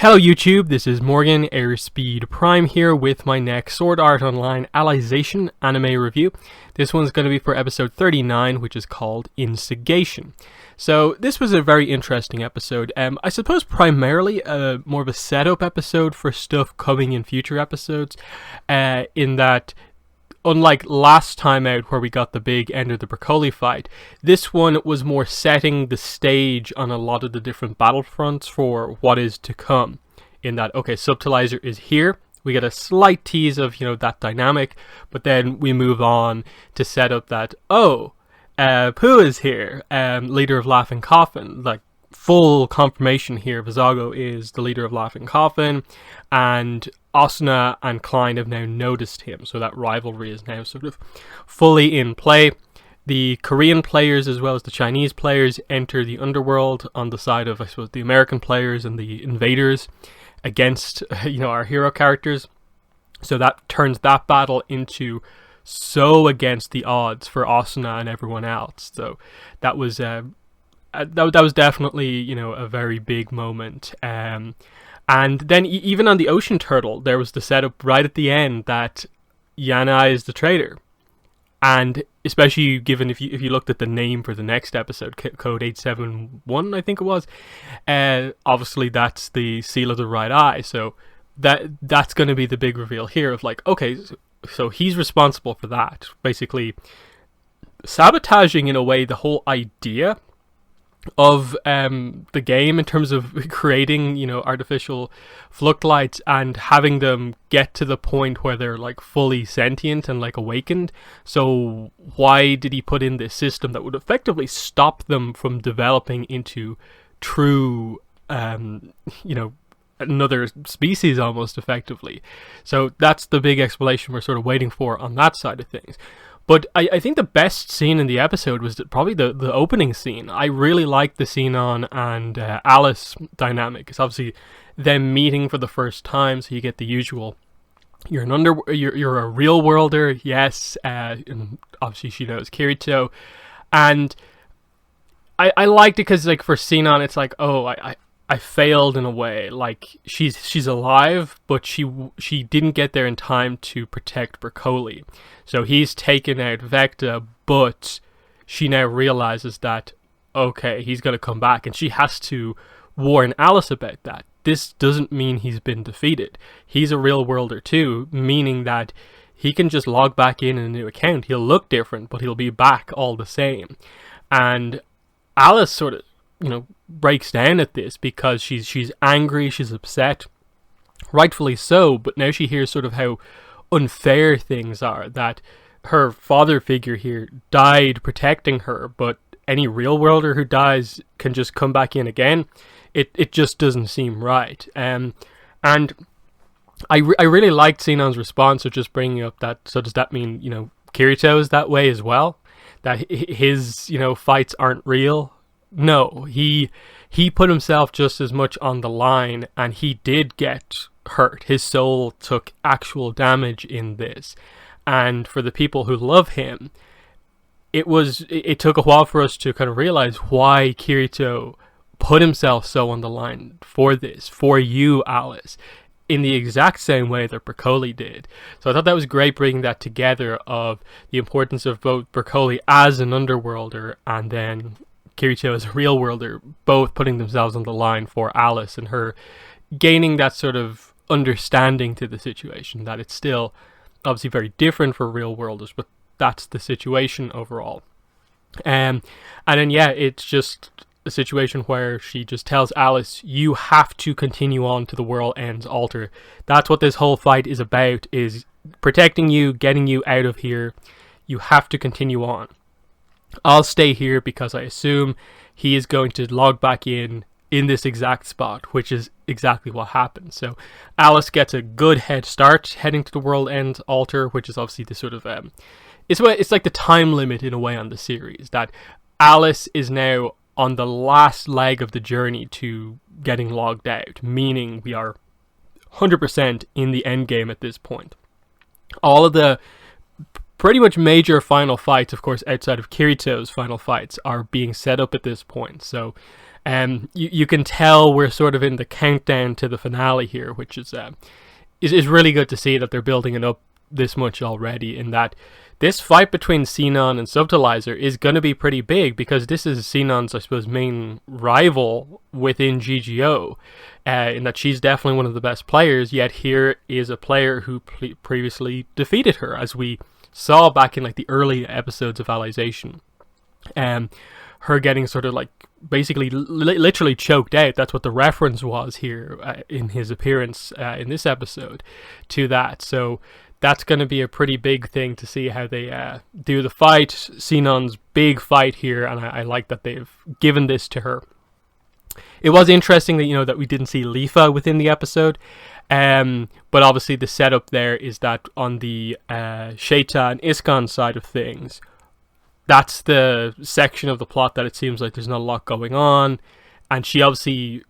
Hello YouTube, this is Morgan, Airspeed Prime here with my next Sword Art Online Alicization anime review. This one's going to be for episode 39, which is called Alicization. So this was a very interesting episode. I suppose primarily more of a setup episode for stuff coming in future episodes, in that unlike last time out where we got the big Ender the Broccoli fight, this one was more setting the stage on a lot of the different battlefronts for what is to come. In that, okay, Subtilizer is here, we get a slight tease of, that dynamic, but then we move on to set up that, Pooh is here, leader of Laughing Coffin, like, full confirmation here, Vizago is the leader of Laughing Coffin, and Asuna and Klein have now noticed him, so that rivalry is now sort of fully in play. The Korean players as well as the Chinese players enter the underworld on the side of, I suppose, the American players and the invaders against, our hero characters. So that turns that battle into so against the odds for Asuna and everyone else. So that was definitely, a very big moment. And then even on the Ocean Turtle, there was the setup right at the end that Yana is the traitor. And especially given if you looked at the name for the next episode, Code 871, I think it was, obviously that's the Seal of the Right Eye. So that's going to be the big reveal here of like, okay, so he's responsible for that. Basically sabotaging in a way the whole idea of the game in terms of creating artificial fluctlights and having them get to the point where they're like fully sentient and like awakened. So why did he put in this system that would effectively stop them from developing into true another species almost effectively? So that's the big explanation we're sort of waiting for on that side of things. But I think the best scene in the episode was probably the opening scene. I really liked the Xenon and Alice dynamic. It's obviously them meeting for the first time, so you get the usual. You're a real worlder, yes. And obviously she knows Kirito, and I liked it because like for Xenon, it's like I failed in a way. Like she's alive, but she didn't get there in time to protect Broccoli. So he's taken out Vecta, but she now realizes that, okay, he's going to come back, and she has to warn Alice about that. This doesn't mean he's been defeated. He's a real worlder too, meaning that he can just log back in a new account. He'll look different, but he'll be back all the same. And Alice sort of, breaks down at this because she's angry, she's upset, rightfully so, but now she hears sort of how unfair things are, that her father figure here died protecting her, but any real worlder who dies can just come back in again. It just doesn't seem right. And I really liked Xenon's response of just bringing up that, so does that mean, Kirito is that way as well? That his, fights aren't real? No, he put himself just as much on the line, and he did get hurt. His soul took actual damage in this, and for the people who love him, it took a while for us to kind of realize why Kirito put himself so on the line for this, for you, Alice, in the exact same way that Broccoli did. So I thought that was great, bringing that together of the importance of both Broccoli as an underworlder and then Kirito as a real worlder, both putting themselves on the line for Alice and her gaining that sort of understanding to the situation, that it's still obviously very different for real worlders, but that's the situation overall. And then it's just a situation where she just tells Alice, you have to continue on to the World Ends altar. That's what this whole fight is about, is protecting you, getting you out of here. You have to continue on. I'll stay here because I assume he is going to log back in this exact spot, which is exactly what happened. So Alice gets a good head start heading to the World End altar, which is obviously the sort of it's like the time limit in a way on the series, that Alice is now on the last leg of the journey to getting logged out, meaning we are 100% in the end game at this point. All of the pretty much major final fights, of course, outside of Kirito's final fights, are being set up at this point. So You can tell we're sort of in the countdown to the finale here, which is really good to see that they're building it up this much already, in that this fight between Xenon and Subtilizer is going to be pretty big, because this is Xenon's, I suppose, main rival within GGO, in that she's definitely one of the best players, yet here is a player who previously defeated her, as we saw back in like the early episodes of Alicization. Her getting sort of like basically literally choked out. That's what the reference was here in his appearance in this episode to that. So that's going to be a pretty big thing to see how they do the fight. Xenon's big fight here, and I like that they've given this to her. It was interesting that that we didn't see Lifa within the episode, but obviously the setup there is that on the Sheta and Iskon side of things, that's the section of the plot that it seems like there's not a lot going on, and she obviously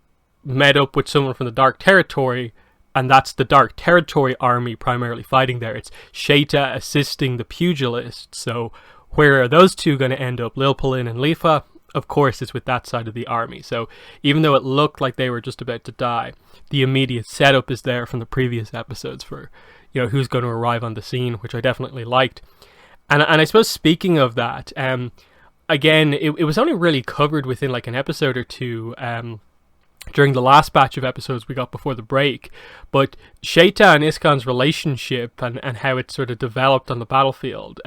met up with someone from the Dark Territory, and that's the Dark Territory army primarily fighting there. It's Sheta assisting the pugilists. So where are those two going to end up, Lilpalin and Lifa? Of course, it's with that side of the army. So even though it looked like they were just about to die, the immediate setup is there from the previous episodes for who's going to arrive on the scene, which I definitely liked. And I suppose speaking of that, again, it was only really covered within like an episode or two during the last batch of episodes we got before the break. But Sheta and Iskon's relationship and how it sort of developed on the battlefield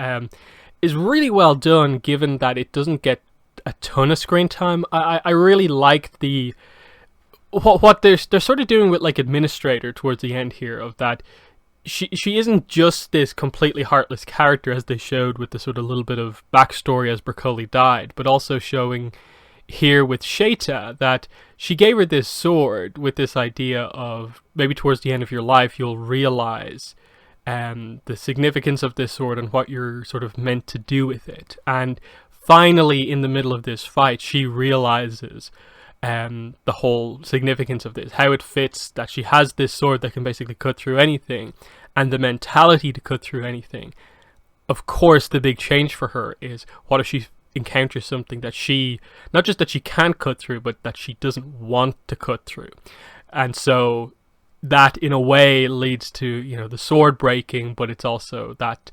is really well done, given that it doesn't get a ton of screen time. I really liked what they're sort of doing with like Administrator towards the end here, of that she isn't just this completely heartless character, as they showed with the sort of little bit of backstory as Broccoli died, but also showing here with Sheta that she gave her this sword with this idea of maybe towards the end of your life you'll realize the significance of this sword and what you're sort of meant to do with it. And finally, in the middle of this fight, she realizes the whole significance of this, how it fits that she has this sword that can basically cut through anything, and the mentality to cut through anything. Of course, the big change for her is, what if she encounters something that she, not just that she can't cut through, but that she doesn't want to cut through? And so that in a way leads to the sword breaking, but it's also that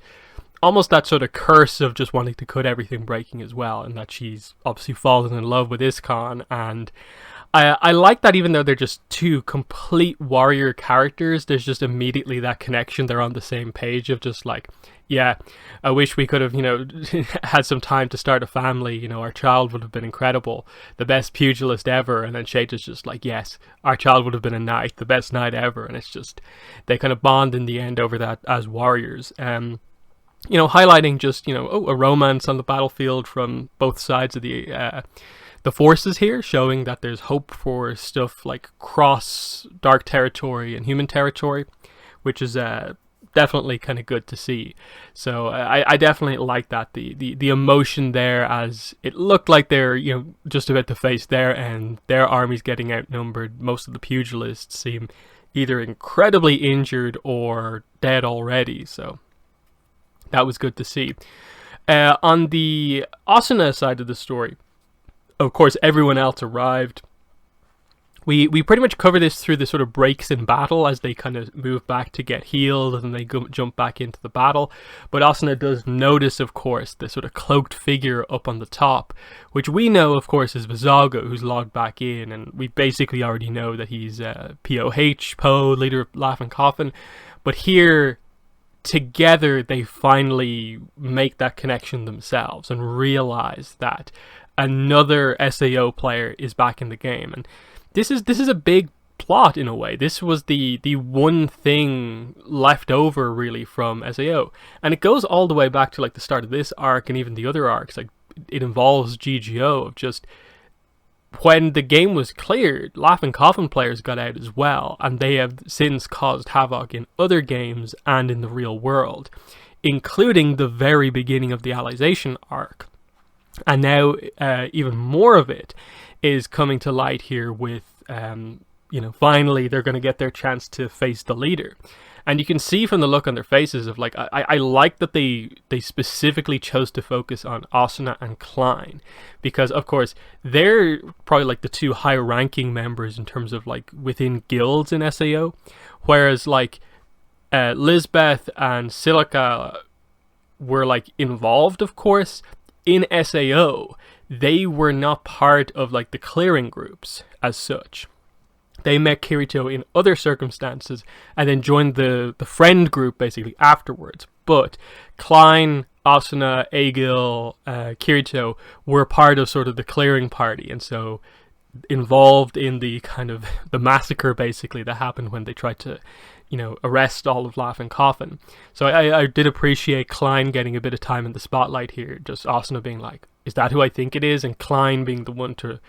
almost that sort of curse of just wanting to cut everything breaking as well, and that she's obviously fallen in love with Iskon. And I like that even though they're just two complete warrior characters, there's just immediately that connection. They're on the same page of just like, yeah, I wish we could have, had some time to start a family. Our child would have been incredible, the best pugilist ever. And then Sheta's just like, yes, our child would have been a knight, the best knight ever. And it's just, they kind of bond in the end over that as warriors. Highlighting just, a romance on the battlefield from both sides of the forces here, showing that there's hope for stuff like cross Dark Territory and human territory, which is definitely kind of good to see. So I definitely like that, the emotion there, as it looked like they're just about to face their armies getting outnumbered. Most of the pugilists seem either incredibly injured or dead already, so that was good to see. On the Asuna side of the story, of course, everyone else arrived. We pretty much cover this through the sort of breaks in battle as they kind of move back to get healed, and they jump back into the battle. But Asuna does notice, of course, the sort of cloaked figure up on the top, which we know, of course, is Vizago, who's logged back in, and we basically already know that he's POH, Poe, leader of Laughing Coffin. But here, together, they finally make that connection themselves and realize that another SAO player is back in the game. And this is a big plot in a way. This was the one thing left over really from SAO, and it goes all the way back to like the start of this arc and even the other arcs. Like, it involves GGO of just when the game was cleared, Laughing Coffin players got out as well, and they have since caused havoc in other games and in the real world, including the very beginning of the Alicization arc. And now even more of it is coming to light here with, finally they're going to get their chance to face the leader. And you can see from the look on their faces of like, I like that they specifically chose to focus on Asuna and Klein, because of course they're probably like the two high ranking members in terms of like within guilds in SAO, whereas like Lisbeth and Silica were like involved, of course, in SAO. They were not part of like the clearing groups as such. They met Kirito in other circumstances and then joined the friend group basically afterwards. But Klein, Asuna, Egil, Kirito were part of sort of the clearing party, and so involved in the kind of the massacre basically that happened when they tried to, you know, arrest all of Laughing Coffin. So I did appreciate Klein getting a bit of time in the spotlight here, just Asuna being like, is that who I think it is? And Klein being the one to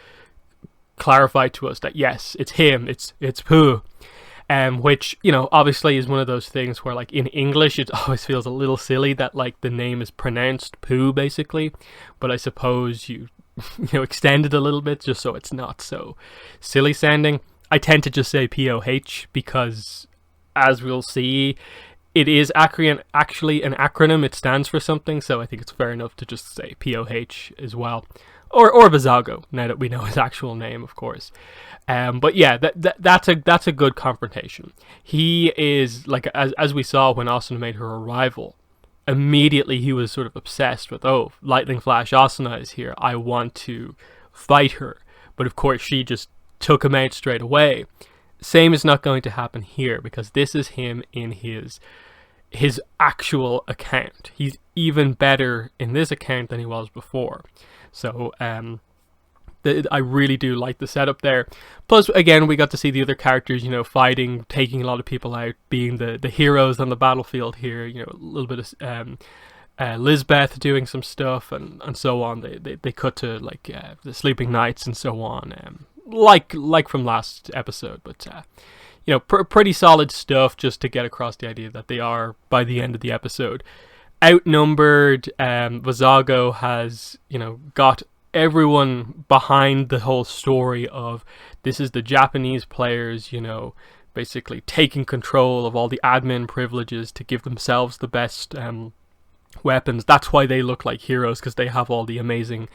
clarify to us that yes, it's him, it's Pooh. Which, you know, obviously is one of those things where like in English it always feels a little silly that like the name is pronounced Pooh basically, but I suppose you extend it a little bit just so it's not so silly sounding. I tend to just say POH because, as we'll see, it is actually an acronym. It stands for something, so I think it's fair enough to just say POH as well. Or Vizago, now that we know his actual name, of course. But yeah, that's a good confrontation. He is, like, as we saw when Asuna made her arrival, immediately he was sort of obsessed with, oh, Lightning Flash Asuna is here, I want to fight her. But of course she just took him out straight away. Same is not going to happen here, because this is him in his actual account. He's even better in this account than he was before. So I really do like the setup there. Plus, again, we got to see the other characters, you know, fighting, taking a lot of people out, being the heroes on the battlefield here. You know, a little bit of Lisbeth doing some stuff and so on. They cut to like the Sleeping Knights and so on, like from last episode. But you know, pretty solid stuff just to get across the idea that they are, by the end of the episode, outnumbered. Vizago has, you know, got everyone behind the whole story of this is the Japanese players, you know, basically taking control of all the admin privileges to give themselves the best weapons. That's why they look like heroes, because they have all the amazing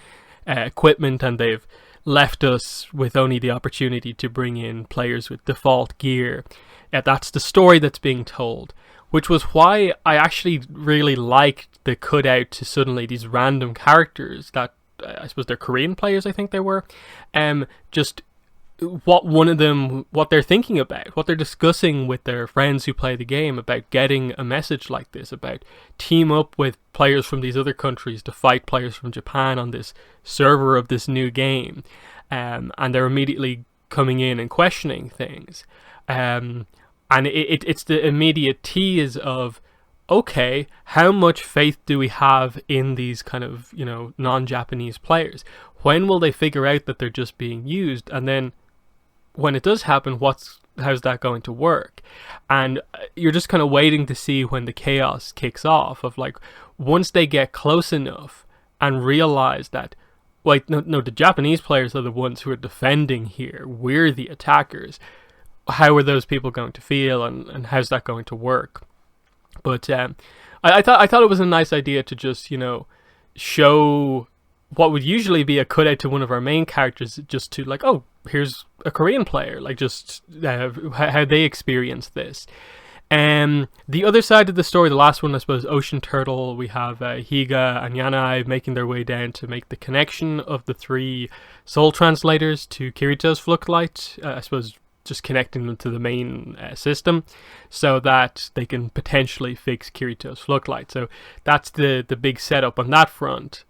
equipment, and they've left us with only the opportunity to bring in players with default gear. That's the story that's being told, which was why I actually really liked the cutout to suddenly these random characters that I suppose they're Korean players, I think they were, just what they're thinking about, what they're discussing with their friends who play the game about getting a message like this, about team up with players from these other countries to fight players from Japan on this server of this new game, and they're immediately coming in and questioning things, and it's the immediate tease of, okay, how much faith do we have in these kind of, you know, non-Japanese players? When will they figure out that they're just being used? And then when it does happen, how's that going to work? And you're just kind of waiting to see when the chaos kicks off of like, once they get close enough and realize that, like, no, the Japanese players are the ones who are defending here. We're the attackers. How are those people going to feel, and how's that going to work? But I thought it was a nice idea to just, you know, show what would usually be a cutout to one of our main characters, just to like, oh, here's a Korean player, like just how they experience this. The other side of the story, the last one, I suppose, Ocean Turtle, we have Higa and Yanai making their way down to make the connection of the 3 soul translators to Kirito's Fluxlight, I suppose just connecting them to the main system so that they can potentially fix Kirito's Fluxlight. So that's the big setup on that front.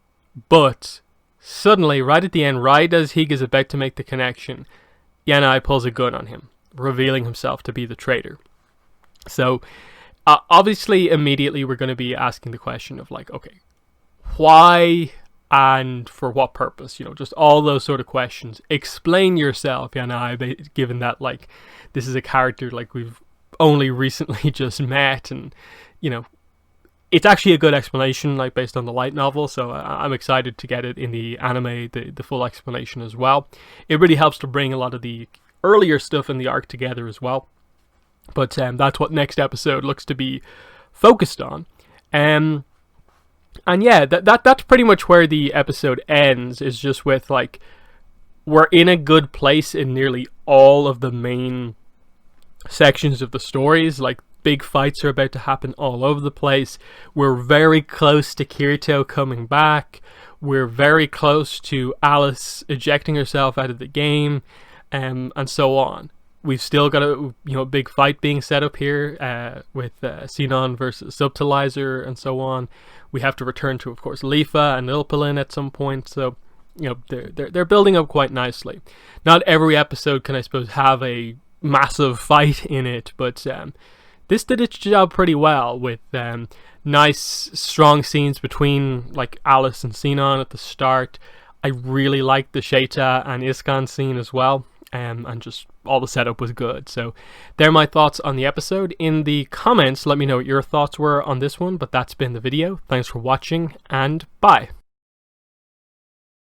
But suddenly, right at the end, right as Higa's about to make the connection, Yanai pulls a gun on him, revealing himself to be the traitor. So obviously immediately we're going to be asking the question of like, okay, why and for what purpose? You know, just all those sort of questions. Explain yourself, Yanai, given that like this is a character like we've only recently just met, and you know, it's actually a good explanation, like based on the light novel, so I'm excited to get it in the anime, the full explanation as well. It really helps to bring a lot of the earlier stuff in the arc together as well. But that's what next episode looks to be focused on. And yeah, that's pretty much where the episode ends, is just with like, we're in a good place in nearly all of the main sections of the stories. Like, big fights are about to happen all over the place. We're very close to Kirito coming back. We're very close to Alice ejecting herself out of the game, and so on. We've still got a big fight being set up here with Sinon versus Subtilizer and so on. We have to return to, of course, Lifa and Ilpalin at some point. So they're building up quite nicely. Not every episode can, I suppose, have a massive fight in it, but this did its job pretty well with nice, strong scenes between like Alice and Sinon at the start. I really liked the Sheita and Iskan scene as well. And just all the setup was good. So they're my thoughts on the episode. In the comments, let me know what your thoughts were on this one. But that's been the video. Thanks for watching, and bye.